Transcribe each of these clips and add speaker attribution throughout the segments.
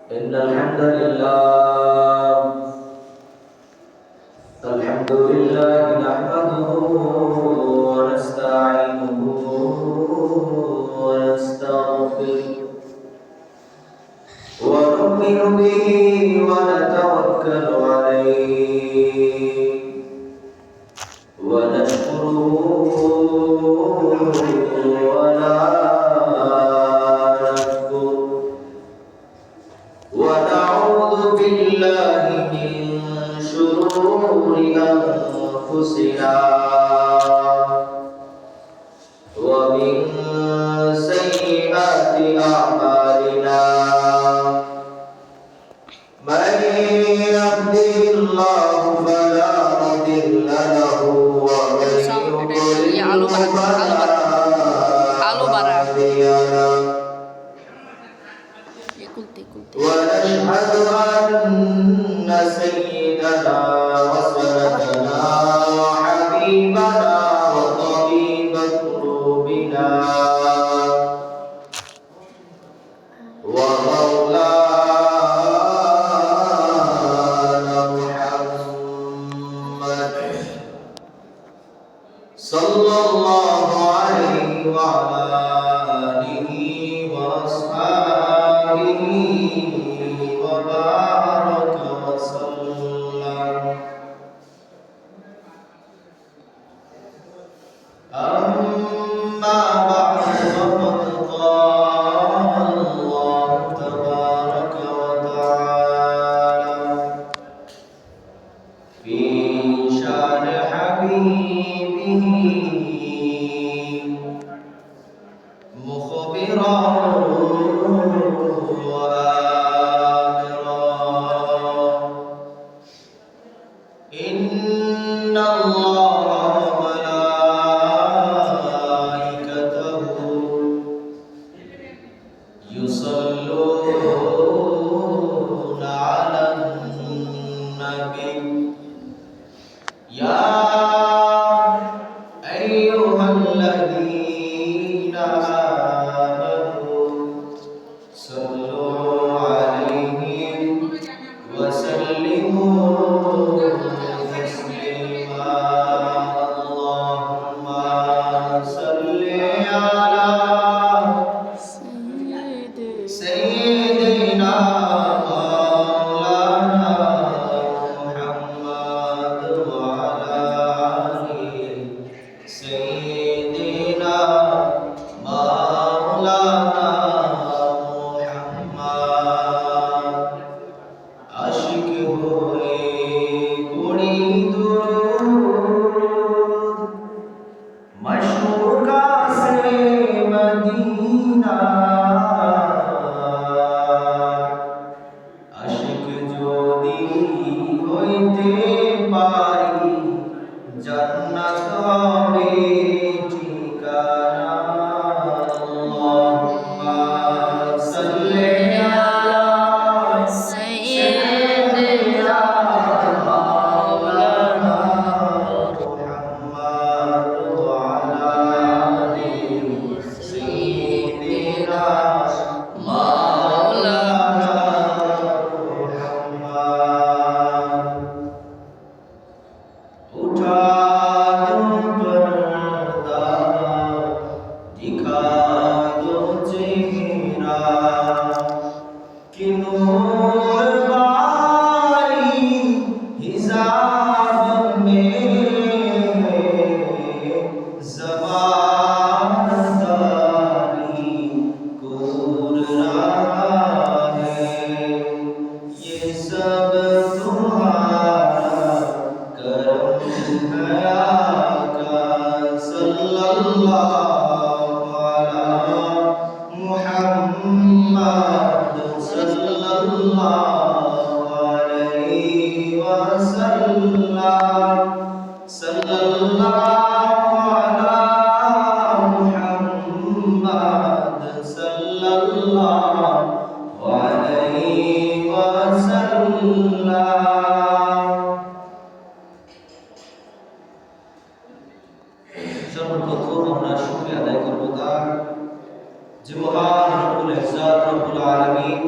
Speaker 1: إن الحمد لله نحمده ونستعينه ونستغفره ونؤمن به ونتوكل عليه ونشكره ولا نكفره ونعوذ بالله من شرور أنفسنا ومن سيئات أعمالنا من يهده الله فلا مضل له ومن يضلل فلا هادي له ونشهد أن سيدنا وسندنا وحبيبنا وطبيب قلوبنا ومولانا محمد صلى الله عليه وعلى آله وأصحابه وبارك وسلم. أما بعد فقد قال الله تبارك وتعالى في شأن حبيبه مخبرا إن الله وملائكته يصلون على النبي يا أيها الذين آمنوا صلوا عليه وسلموا سيدنا مولانا محمد وعلى آله سيدنا مولانا محمد عاشق ہوئے کوڑی درود مشوقہ سے مدینہ জান্নাত হবে ঠিকানা আল্লাহুম্মা সাল্লি আলা সাইয়্যিদিনা মাওলানা মুহাম্মদ ওয়া আলা আলি সাইয়্যিদিনা মাওলানা মুহাম্মদ উঠা সর্বপ্রথম আমরা শুকরিয়া আদায় করব তার যে মহান রব্বুল ইজ্জত রব্বুল আলামিন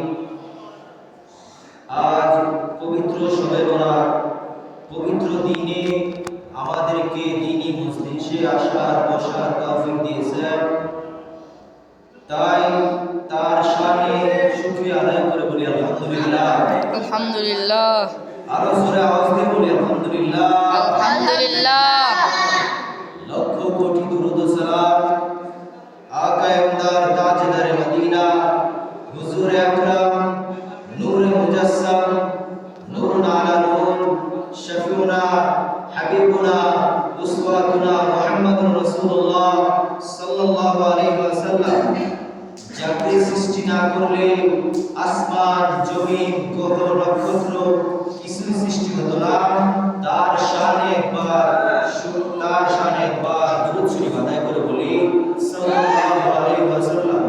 Speaker 1: পবিত্র শবে বরাত, পবিত্র দিনে আমাদেরকে দ্বীনি মজলিসে আসার বসার তৌফিক দিয়েছেন। তাই তার শানে শুকরিয়া আদায় করে বলি আলহামদুলিল্লাহ।
Speaker 2: আলহামদুলিল্লাহ।
Speaker 1: আরো জোরে আওয়াজ দিয়ে বলি আলহামদুলিল্লাহ।
Speaker 2: আলহামদুলিল্লাহ।
Speaker 1: লক্ষ কোটি দুরূদ ও সালাম আকা ইমদাদ তাজদারে মদিনা হুজুর আকরাম নূরে মুজাসসাম নূরুন আলা নূর শফিউনা হাবিবুনা উসওয়াতুনা মুহাম্মাদুর রাসূলুল্লাহ সাল্লাল্লাহু আলাইহি ওয়াসাল্লাম, যাকে সৃষ্টি না করলে আসমান জমিন গ্রহ নক্ষত্র কিছু সৃষ্টি হতো না, তার শানে একবার দুরূদ শরীফ আদায় করে বলি সাল্লাল্লাহু আলাইহি ওয়াসাল্লাম।